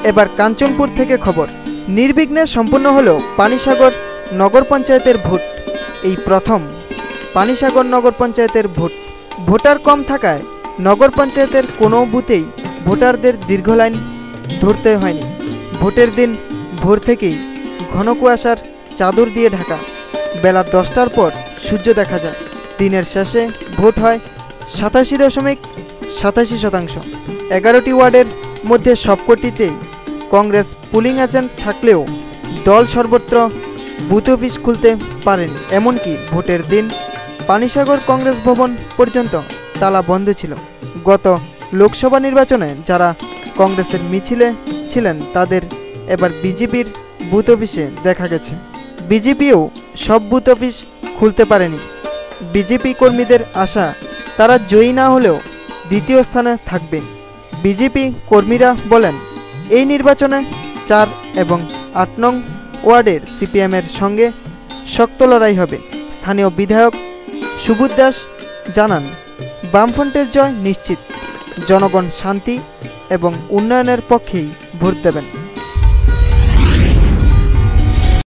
এবার কাঞ্চনপুর থেকে খবর। নির্বিঘ্নে সম্পন্ন হলো পানিসাগর নগর পঞ্চায়েতের ভোট। এই প্রথম পানিসাগর নগর পঞ্চায়েতের ভোট। ভোটার কম থাকায় নগর পঞ্চায়েতের কোনো বুথেই ভোটারদের দীর্ঘ লাইন ধরতে হয়নি। ভোটের দিন ভোর থেকেই ঘন কুয়াশার চাদর দিয়ে ঢাকা। বেলা 10টার পর সূর্য দেখা যায়। দিনের শেষে ভোট হয় 87.87%। 11টি ওয়ার্ডের মধ্যে সবকটিতেই কংগ্রেস পুলিং এজেন্ট থাকলেও দল সর্বত্র বুথ অফিস খুলতে পারেনি। এমনকি ভোটের দিন পানিসাগর কংগ্রেস ভবন পর্যন্ত তালা বন্ধ ছিল। গত লোকসভা নির্বাচনে যারা কংগ্রেসের মিছিলে ছিলেন তাদের এবার বিজেপির বুথ অফিসে দেখা গেছে। বিজেপিও সব বুথ অফিস খুলতে পারেনি। বিজেপি কর্মীদের আশা তারা জয়ী না হলেও দ্বিতীয় স্থানে থাকবে। বিজেপি কর্মীরা বলেন, এই নির্বাচনে 4 এবং 8 নং ওয়ার্ডের সিপিএমের সঙ্গে শক্ত লড়াই হবে। স্থানীয় বিধায়ক সুবোধ দাস জানান, বামফ্রন্টের জয় নিশ্চিত। জনগণ শান্তি এবং উন্নয়নের পক্ষেই ভোট দেবেন।